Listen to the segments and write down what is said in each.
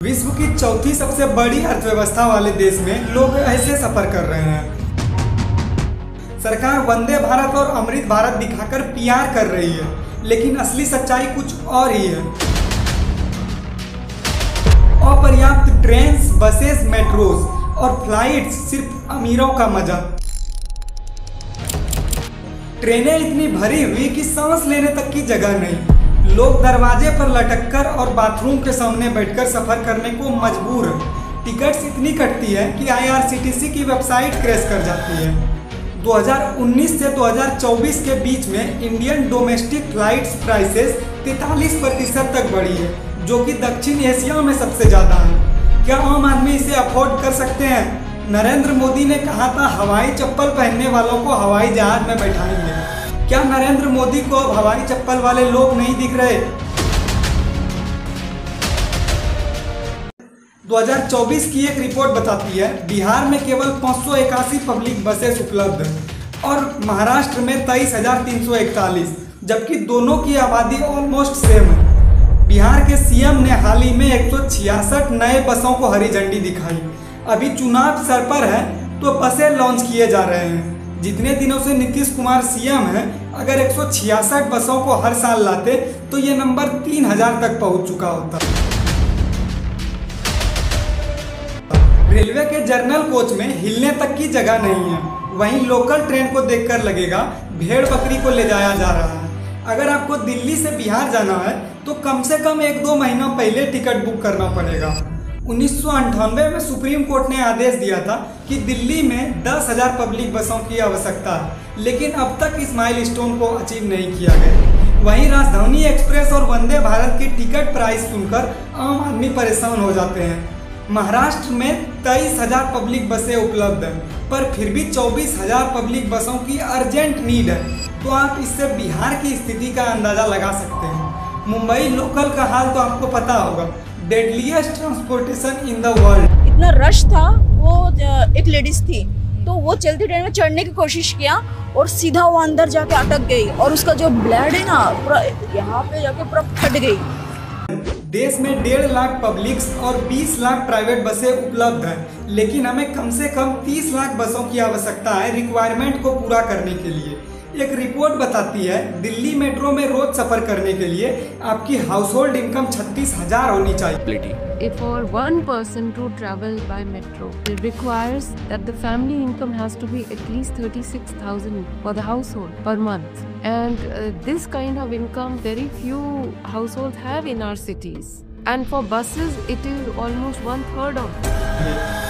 विश्व की चौथी सबसे बड़ी अर्थव्यवस्था वाले देश में लोग ऐसे सफर कर रहे हैं। सरकार वंदे भारत और अमृत भारत दिखाकर पीआर कर रही है, लेकिन असली सच्चाई कुछ और ही है। अपर्याप्त ट्रेन, बसेस, मेट्रोज और फ्लाइट्स सिर्फ अमीरों का मजा। ट्रेनें इतनी भरी हुई कि सांस लेने तक की जगह नहीं। लोग दरवाजे पर लटककर और बाथरूम के सामने बैठकर सफर करने को मजबूर हैं। टिकट्स इतनी कटती है कि आईआरसीटीसी की वेबसाइट क्रैश कर जाती है। 2019 से 2024 के बीच में इंडियन डोमेस्टिक फ्लाइट्स प्राइसेस 43% तक बढ़ी है, जो कि दक्षिण एशिया में सबसे ज़्यादा है। क्या आम आदमी इसे अफोर्ड कर सकते हैं? नरेंद्र मोदी ने कहा था हवाई चप्पल पहनने वालों को हवाई जहाज में बैठाएंगे। क्या नरेंद्र मोदी को अब हवाई चप्पल वाले लोग नहीं दिख रहे? 2024 की एक रिपोर्ट बताती है बिहार में केवल 581 पब्लिक बसेस उपलब्ध हैं और महाराष्ट्र में 23,341, जबकि दोनों की आबादी ऑलमोस्ट सेम है। बिहार के सीएम ने हाल ही में 166 नए बसों को हरी झंडी दिखाई। अभी चुनाव सर पर है तो बसें लॉन्च किए जा रहे हैं। जितने दिनों से नीतीश कुमार सीएम हैं, अगर 166 बसों को हर साल लाते तो ये नंबर 3000 तक पहुंच चुका होता। रेलवे के जर्नल कोच में हिलने तक की जगह नहीं है। वहीं लोकल ट्रेन को देखकर लगेगा भेड़ बकरी को ले जाया जा रहा है। अगर आपको दिल्ली से बिहार जाना है तो कम से कम 1-2 महीना पहले टिकट बुक करना पड़ेगा। 1998 में सुप्रीम कोर्ट ने आदेश दिया था कि दिल्ली में 10,000 पब्लिक बसों की आवश्यकता है, लेकिन अब तक इस माइलस्टोन को अचीव नहीं किया गया। वहीं राजधानी एक्सप्रेस और वंदे भारत की टिकट प्राइस सुनकर आम आदमी परेशान हो जाते हैं। महाराष्ट्र में 23,000 पब्लिक बसें उपलब्ध हैं, पर फिर भी 24,000 पब्लिक बसों की अर्जेंट नीड है। तो आप इससे बिहार की स्थिति का अंदाजा लगा सकते हैं। मुंबई लोकल का हाल तो आपको पता होगा, deadliest transportation in the world. इतना रश था, वो एक लेडीज थी तो वो चलती ट्रेन में चढ़ने की कोशिश किया और सीधा वो अंदर जाके अटक गई और उसका जो ब्लड है ना पूरा यहाँ पे जाके पूरा फट गई। देश में 1.5 लाख पब्लिक्स और 20 लाख प्राइवेट बसें उपलब्ध हैं, लेकिन हमें कम से कम 30 लाख बसों की आवश्यकता है रिक्वायरमेंट को पूरा करने के लिए। एक रिपोर्ट बताती है दिल्ली मेट्रो में रोज सफर करने के लिए आपकी हाउस होल्ड इनकम 36,000 होनी चाहिए। For one person to travel by metro, it requires that the family income has to be at least 36,000 for the household per month. And this kind of income very few households have in our cities. And for buses, it is almost 1/3 of.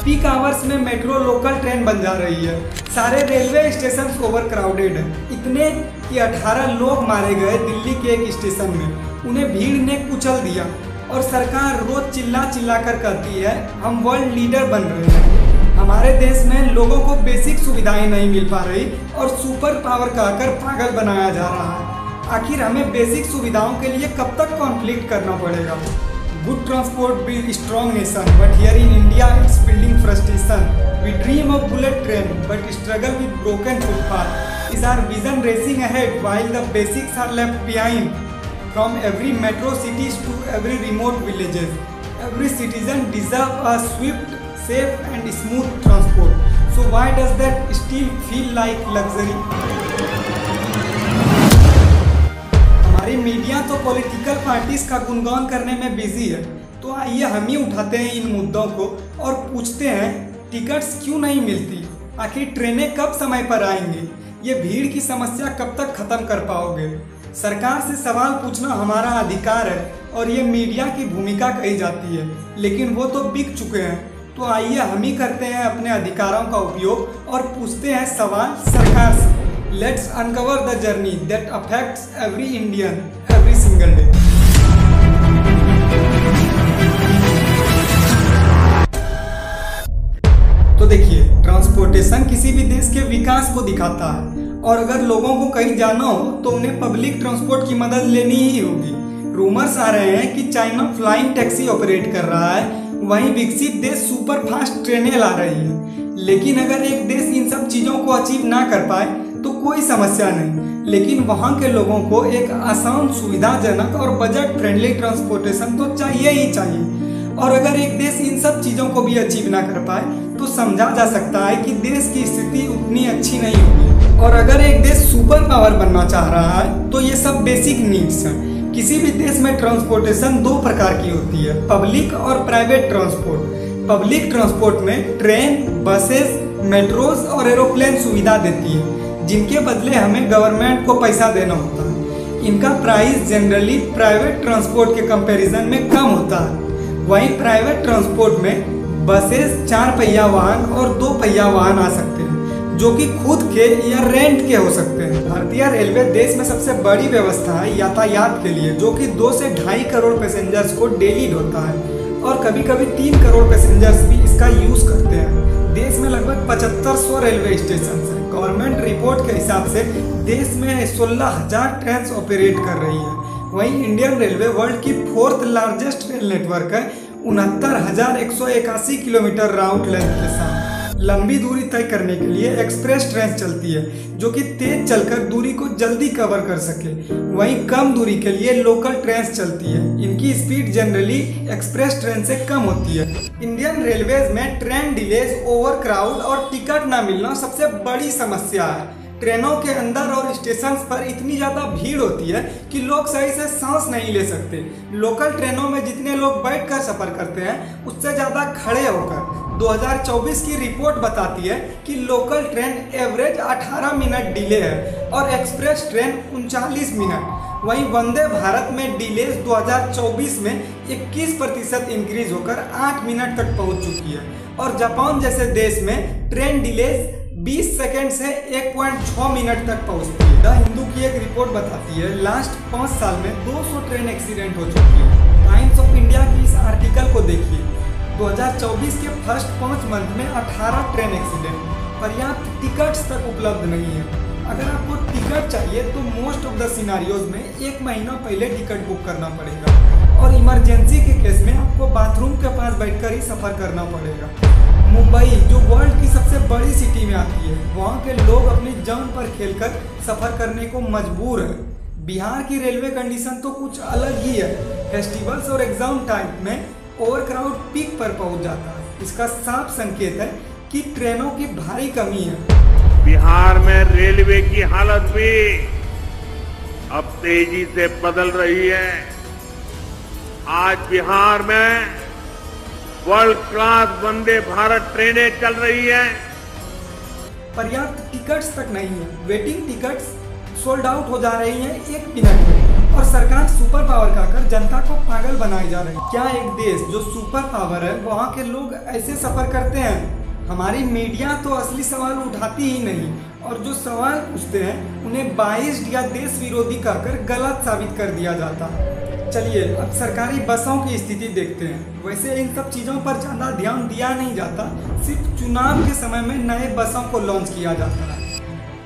Peak hours में metro local train बन जा रही है। सारे railway station over crowded है, इतने कि 18 लोग मारे गए दिल्ली के एक स्टेशन में। उन्हें भीड़ ने कुचल दिया और सरकार रोज चिल्ला चिल्ला कर कहती है हम वर्ल्ड लीडर बन रहे हैं। हमारे देश में लोगों को बेसिक सुविधाएं नहीं मिल पा रही और सुपर पावर कहकर पागल बनाया जा रहा है। आखिर हमें बेसिक सुविधाओं के लिए कब तक कॉन्फ्लिक्ट करना पड़ेगा? Good transport build strong nation, but here in India it's building frustration. We dream of bullet train, but struggle with broken footpath. Is our vision racing ahead while the basics are left behind? From every metro cities to every remote villages, every citizen deserves a swift, safe and smooth transport. So why does that still feel like luxury? हमारी media तो political parties का गुणगान करने में busy है, तो आइए हम ही उठाते हैं इन मुद्दों को और पूछते हैं टिकट्स क्यों नहीं मिलती? आखिर ट्रेनें कब समय पर आएंगी? ये भीड़ की समस्या कब तक खत्म कर पाओगे? सरकार से सवाल पूछना हमारा अधिकार है और ये मीडिया की भूमिका कही जाती है, लेकिन वो तो बिक चुके हैं। तो आइए हम ही करते हैं अपने अधिकारों का उपयोग और पूछते हैं सवाल सरकार से। Let's uncover the journey that affects every Indian every single day. तो देखिए, ट्रांसपोर्टेशन किसी भी देश के विकास को दिखाता है और अगर लोगों को कहीं जाना हो तो उन्हें पब्लिक ट्रांसपोर्ट की मदद लेनी ही होगी। रूमर्स आ रहे हैं कि चाइना फ्लाइंग टैक्सी ऑपरेट कर रहा है, वहीं विकसित देश सुपर फास्ट ट्रेनें ला रही हैं। लेकिन अगर एक देश इन सब चीज़ों को अचीव ना कर पाए तो कोई समस्या नहीं, लेकिन वहाँ के लोगों को एक आसान, सुविधाजनक और बजट फ्रेंडली ट्रांसपोर्टेशन तो चाहिए ही चाहिए। और अगर एक देश इन सब चीज़ों को भी अचीव ना कर पाए तो समझा जा सकता है कि देश की स्थिति उतनी अच्छी नहीं होगी। और अगर एक देश सुपर पावर बनना चाह रहा है तो ये सब बेसिक नीड्स हैं। किसी भी देश में ट्रांसपोर्टेशन दो प्रकार की होती है, पब्लिक और प्राइवेट ट्रांसपोर्ट। पब्लिक ट्रांसपोर्ट में ट्रेन, बसेस, मेट्रोज और एरोप्लेन सुविधा देती है, जिनके बदले हमें गवर्नमेंट को पैसा देना होता है। इनका प्राइस जनरली प्राइवेट ट्रांसपोर्ट के कंपैरिजन में कम होता है। वहीं प्राइवेट ट्रांसपोर्ट में बसेस 4 पहिया वाहन और 2 पहिया वाहन आ सकते हैं, जो कि खुद के या रेंट के हो सकते हैं। भारतीय रेलवे देश में सबसे बड़ी व्यवस्था है यातायात के लिए, जो कि 2 से 2.5 करोड़ पैसेंजर्स को डेली ढोता है और कभी कभी 3 करोड़ पैसेंजर्स भी इसका यूज करते हैं। देश में लगभग 7500 रेलवे स्टेशन हैं। गवर्नमेंट रिपोर्ट के हिसाब से देश में 16,000 ट्रेन ऑपरेट कर रही है। वहीं इंडियन रेलवे वर्ल्ड की 4th लार्जेस्ट रेल नेटवर्क है, 69,181 किलोमीटर राउट लेंथ के साथ। लंबी दूरी तय करने के लिए एक्सप्रेस ट्रेन चलती है, जो कि तेज चलकर दूरी को जल्दी कवर कर सके। वहीं कम दूरी के लिए लोकल ट्रेन चलती है। इनकी स्पीड जनरली एक्सप्रेस ट्रेन से कम होती है। इंडियन रेलवेज में ट्रेन डिलेज, ओवरक्राउड और टिकट ना मिलना सबसे बड़ी समस्या है। ट्रेनों के अंदर और स्टेशन पर इतनी ज़्यादा भीड़ होती है कि लोग सही से सांस नहीं ले सकते। लोकल ट्रेनों में जितने लोग बैठकर सफ़र करते हैं उससे ज़्यादा खड़े होकर। 2024 की रिपोर्ट बताती है कि local train average 18 minute delay है और एक्सप्रेस ट्रेन 39 मिनट। वहीं वंदे भारत में डिलेज 2024 में 21% इंक्रीज होकर 8 मिनट तक पहुंच चुकी है। और जापान जैसे देश में ट्रेन डिलेज 20 सेकंड से 1.6 मिनट तक पहुंचती है। द हिंदू की एक रिपोर्ट बताती है लास्ट 5 साल में 200 ट्रेन एक्सीडेंट हो चुकी है। टाइम्स ऑफ इंडिया की इस आर्टिकल को देखिए। 2024 के फर्स्ट 5 मंथ में 18 ट्रेन एक्सीडेंट। पर्याप्त टिकट्स तक उपलब्ध नहीं है। अगर आपको टिकट चाहिए तो मोस्ट ऑफ द सिनारियोज में 1 महीना पहले टिकट बुक करना पड़ेगा और इमरजेंसी के केस में आपको बाथरूम के पास बैठकर ही सफ़र करना पड़ेगा। मुंबई, जो वर्ल्ड की सबसे बड़ी सिटी में आती है, वहाँ के लोग अपनी जान पर खेलकर सफ़र करने को मजबूर है। बिहार की रेलवे कंडीशन तो कुछ अलग ही है। फेस्टिवल्स और एग्जाम टाइम में ओवरक्राउड पीक पर पहुंच जाता है। इसका साफ संकेत है कि ट्रेनों की भारी कमी है। बिहार में रेलवे की हालत भी अब तेजी से बदल रही है। आज बिहार में वर्ल्ड क्लास वंदे भारत ट्रेनें चल रही हैं। पर्याप्त टिकट्स तक नहीं है। वेटिंग टिकट्स सोल्ड आउट हो जा रही हैं 1 मिनट में और सरकार सुपर पावर कहकर जनता को पागल बनाई जा रही है। क्या एक देश जो सुपर पावर है वहाँ के लोग ऐसे सफर करते हैं? हमारी मीडिया तो असली सवाल उठाती ही नहीं और जो सवाल पूछते हैं उन्हें बाइस्ड या देश विरोधी कहकर गलत साबित कर दिया जाता है। चलिए अब सरकारी बसों की स्थिति देखते हैं। वैसे इन सब चीज़ों पर ज़्यादा ध्यान दिया नहीं जाता, सिर्फ चुनाव के समय में नए बसों को लॉन्च किया जाता है।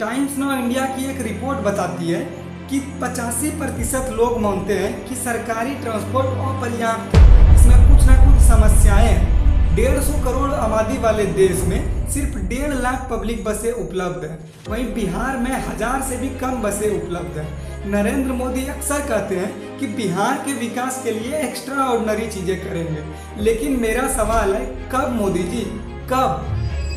टाइम्स नाउ इंडिया की एक रिपोर्ट बताती है कि 85% लोग मानते हैं कि सरकारी ट्रांसपोर्ट अपर्याप्त है। इसमें कुछ ना कुछ समस्याएं हैं। 150 करोड़ आबादी वाले देश में सिर्फ 1.5 लाख पब्लिक बसें उपलब्ध हैं। वहीं बिहार में 1000 से भी कम बसें उपलब्ध हैं। नरेंद्र मोदी अक्सर कहते हैं कि बिहार के विकास के लिए एक्स्ट्रा ऑर्डिनरी चीज़ें करेंगे, लेकिन मेरा सवाल है कब मोदी जी, कब?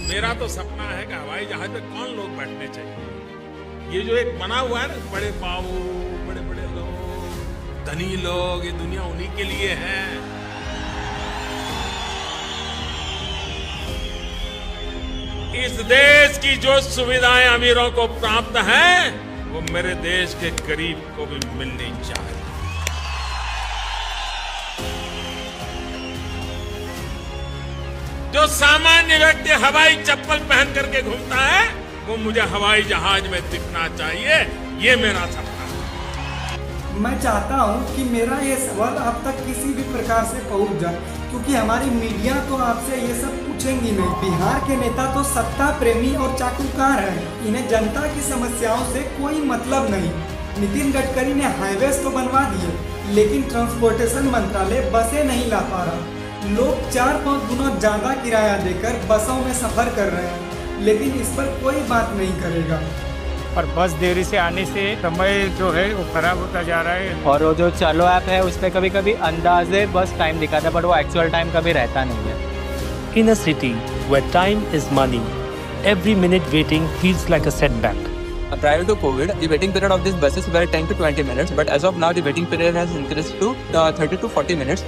मेरा तो सपना है कि हवाई जहाज में कौन लोग बैठने चाहिए। ये जो एक बना हुआ है ना, बड़े बाबू, बड़े बड़े लोग, धनी लोग, ये दुनिया उन्हीं के लिए है। इस देश की जो सुविधाएं अमीरों को प्राप्त हैं, वो मेरे देश के गरीब को भी मिलनी चाहिए। जो सामान्य व्यक्ति हवाई चप्पल पहन करके घूमता है वो मुझे हवाई जहाज में दिखना चाहिए। ये मेरा सपना है। मैं चाहता हूं कि मेरा ये सवाल आप तक किसी भी प्रकार से पहुंच जाए, क्योंकि हमारी मीडिया तो आपसे ये सब पूछेंगी नहीं। बिहार के नेता तो सत्ता प्रेमी और चाटुकार हैं। इन्हें जनता की समस्याओं से कोई मतलब नहीं। नितिन गडकरी ने हाईवेज तो बनवा दिए, लेकिन ट्रांसपोर्टेशन मंत्रालय बसें नहीं ला पा रहा। लोग 4-5 गुना ज़्यादा किराया देकर बसों में सफ़र कर रहे हैं, लेकिन इस पर कोई बात नहीं करेगा। और बस देरी से आने से समय जो है वो खराब होता जा रहा है। और वो जो चलो ऐप है उस पर कभी कभी अंदाजे बस टाइम दिखाता है, बट वो एक्चुअल टाइम कभी रहता नहीं है। In a city where time is money, every minute waiting feels like a setback. Prior to COVID, the waiting period of these buses were 10 to 20 minutes, but as of now, the waiting period has increased to 30 to 40 minutes.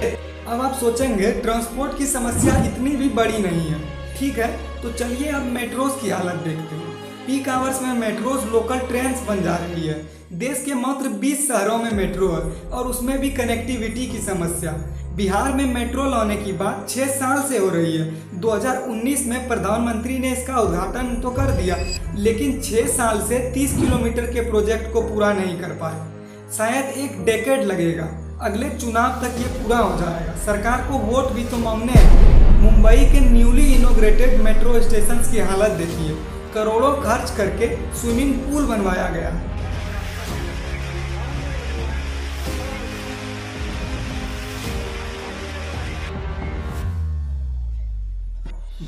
अब आप सोचेंगे transport की समस्या इतनी भी बड़ी नहीं है, ठीक है, तो चलिए अब मेट्रोज की हालत देखते हैं। पीक आवर्स में मेट्रोज लोकल ट्रेन्स बन जा रही है। देश के मात्र 20 शहरों में मेट्रो है और उसमें भी कनेक्टिविटी की समस्या। बिहार में मेट्रो लाने की बात 6 साल से हो रही है। 2019 में प्रधानमंत्री ने इसका उद्घाटन तो कर दिया, लेकिन 6 साल से 30 किलोमीटर के प्रोजेक्ट को पूरा नहीं कर पाए। शायद एक डेकेड लगेगा, अगले चुनाव तक ये पूरा हो जाएगा। सरकार को वोट भी तो मांगने हैं। मुंबई के न्यूली इनोग्रेटेड मेट्रो स्टेशन की हालत देखिए, करोड़ों खर्च करके स्विमिंग पूल बनवाया गया।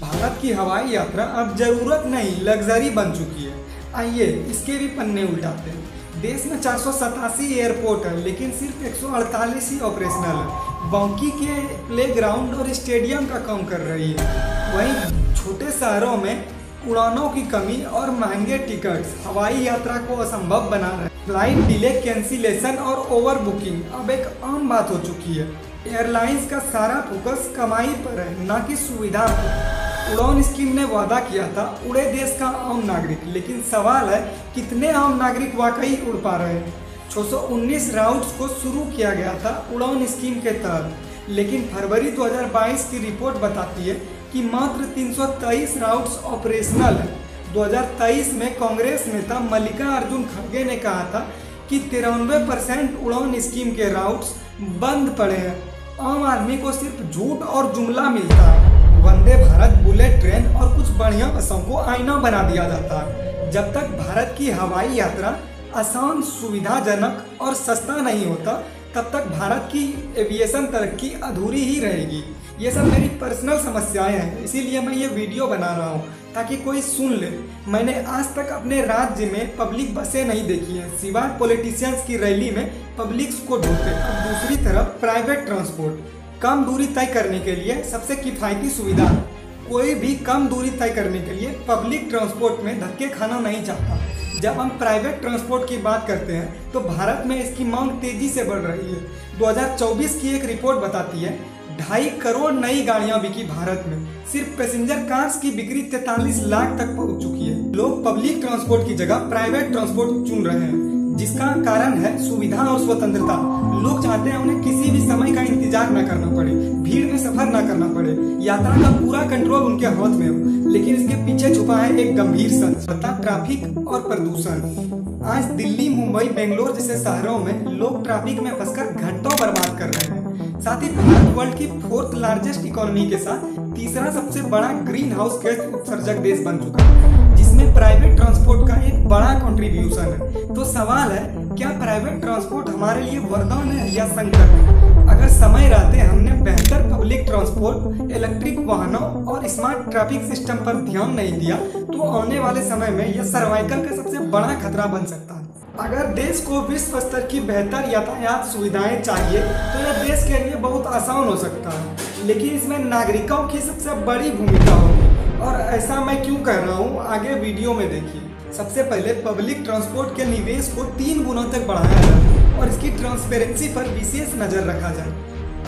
भारत की हवाई यात्रा अब जरूरत नहीं लग्जरी बन चुकी है। आइए इसके भी पन्ने उल्टाते हैं। देश में 487 एयरपोर्ट है, लेकिन सिर्फ 148 ही ऑपरेशनल है। बाकी के प्लेग्राउंड और स्टेडियम का काम कर रही है। वहीं छोटे शहरों में उड़ानों की कमी और महंगे टिकट्स हवाई यात्रा को असंभव बना रहे हैं। फ्लाइट डिले, कैंसिलेशन और ओवर बुकिंग अब एक आम बात हो चुकी है। एयरलाइंस का सारा फोकस कमाई पर है, न कि सुविधा पर। उड़ान स्कीम ने वादा किया था उड़े देश का आम नागरिक, लेकिन सवाल है कितने आम नागरिक वाकई उड़ पा रहे हैं। 619 राउट्स को शुरू किया गया था उड़ान स्कीम के तहत, लेकिन फरवरी 2022 की रिपोर्ट बताती है कि मात्र 323 राउट्स ऑपरेशनल है। 2023 में कांग्रेस नेता मल्लिकार्जुन खड़गे ने कहा था कि 93% उड़ान स्कीम के राउट्स बंद पड़े हैं। आम आदमी को सिर्फ झूठ और जुमला मिलता है। वंदे भारत, बुलेट ट्रेन और कुछ बढ़िया बसों को आईना बना दिया जाता है। जब तक भारत की हवाई यात्रा आसान, सुविधाजनक और सस्ता नहीं होता, तब तक भारत की एविएशन तरक्की अधूरी ही रहेगी। ये सब मेरी पर्सनल समस्याएं हैं, इसीलिए मैं ये वीडियो बना रहा हूँ ताकि कोई सुन ले। मैंने आज तक अपने राज्य में पब्लिक बसें नहीं देखी हैं, सिवाय पॉलिटिशियंस की रैली में पब्लिक्स को ढोते। अब दूसरी तरफ प्राइवेट ट्रांसपोर्ट, कम दूरी तय करने के लिए सबसे किफ़ायती सुविधा है। कोई भी कम दूरी तय करने के लिए पब्लिक ट्रांसपोर्ट में धक्के खाना नहीं चाहता। जब हम प्राइवेट ट्रांसपोर्ट की बात करते हैं तो भारत में इसकी मांग तेजी से बढ़ रही है। 2024 की एक रिपोर्ट बताती है 2.5 करोड़ नई गाड़ियां बिकी भारत में। सिर्फ पैसेंजर कार्स की बिक्री 43 लाख तक पहुंच चुकी है। लोग पब्लिक ट्रांसपोर्ट की जगह प्राइवेट ट्रांसपोर्ट चुन रहे हैं, जिसका कारण है सुविधा और स्वतंत्रता। लोग चाहते हैं उन्हें किसी भी समय का इंतजार न करना पड़े, भीड़ में सफर न करना पड़े, यात्रा का पूरा कंट्रोल उनके हाथ में हो। लेकिन इसके पीछे छुपा है एक गंभीर समस्या, ट्रैफिक और प्रदूषण। आज दिल्ली, मुंबई, बेंगलोर जैसे शहरों में लोग ट्रैफिक में फंसकर घंटों बर्बाद कर रहे हैं। साथ ही भारत वर्ल्ड की 4th लार्जेस्ट इकोनॉमी के साथ तीसरा सबसे बड़ा ग्रीन हाउस गैस उत्सर्जक देश बन चुका है, जिसमें प्राइवेट ट्रांसपोर्ट का एक बड़ा कंट्रीब्यूशन है। तो सवाल है, क्या प्राइवेट ट्रांसपोर्ट हमारे लिए वरदान है या संकट? अगर समय रहते हमने बेहतर पब्लिक ट्रांसपोर्ट, इलेक्ट्रिक वाहनों और स्मार्ट ट्रैफिक सिस्टम पर ध्यान नहीं दिया तो आने वाले समय में यह सर्वाइकल का सबसे बड़ा खतरा बन सकता है। अगर देश को विश्व स्तर की बेहतर यातायात सुविधाएं चाहिए तो यह देश के लिए बहुत आसान हो सकता है, लेकिन इसमें नागरिकों की सबसे बड़ी भूमिका होगी। और ऐसा मैं क्यों कह रहा हूँ, आगे वीडियो में देखिए। सबसे पहले पब्लिक ट्रांसपोर्ट के निवेश को 3 गुना तक बढ़ाया जाए और इसकी ट्रांसपेरेंसी पर विशेष नज़र रखा जाए।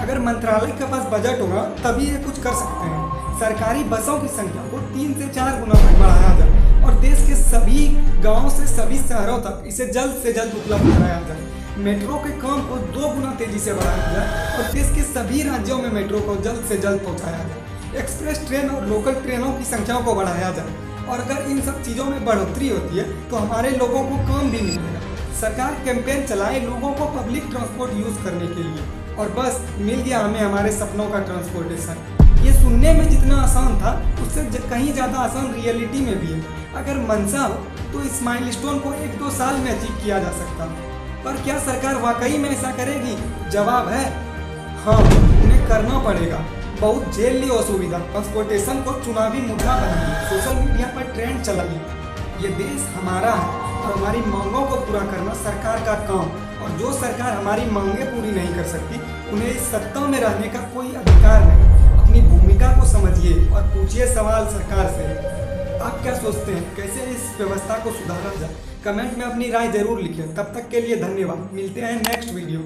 अगर मंत्रालय के पास बजट होगा तभी ये कुछ कर सकते हैं। सरकारी बसों की संख्या को 3 से 4 गुना तक बढ़ाया जाए और देश के सभी गाँव से सभी शहरों तक इसे जल्द से जल्द उपलब्ध कराया जाए। मेट्रो के काम को 2 गुना तेजी से बढ़ाया जाए और देश के सभी राज्यों में मेट्रो को जल्द से जल्द पहुँचाया जाए। एक्सप्रेस ट्रेन और लोकल ट्रेनों की संख्याओं को बढ़ाया जाए और अगर इन सब चीज़ों में बढ़ोतरी होती है तो हमारे लोगों को काम भी मिलेगा। सरकार कैंपेन चलाए लोगों को पब्लिक ट्रांसपोर्ट यूज़ करने के लिए, और बस मिल गया हमें हमारे सपनों का ट्रांसपोर्टेशन। ये सुनने में जितना आसान था उससे कहीं ज़्यादा आसान रियलिटी में भी है। अगर मंशा हो तो इस माइलस्टोन को 1-2 साल में अचीव किया जा सकता है, पर क्या सरकार वाकई में ऐसा करेगी? जवाब है हाँ, उन्हें करना पड़ेगा। बहुत झेल ली असुविधा, ट्रांसपोर्टेशन को चुनावी मुद्दा बनाई, सोशल मीडिया पर ट्रेंड चलाई, ये देश हमारा है और हमारी मांगों को पूरा करना सरकार का काम, और जो सरकार हमारी मांगें पूरी नहीं कर सकती उन्हें इस सत्ता में रहने का कोई अधिकार नहीं। अपनी भूमिका को समझिए और पूछिए सवाल सरकार से। आप क्या सोचते हैं, कैसे इस व्यवस्था को सुधारा जाए? कमेंट में अपनी राय जरूर लिखें। तब तक के लिए धन्यवाद। मिलते हैं नेक्स्ट वीडियो।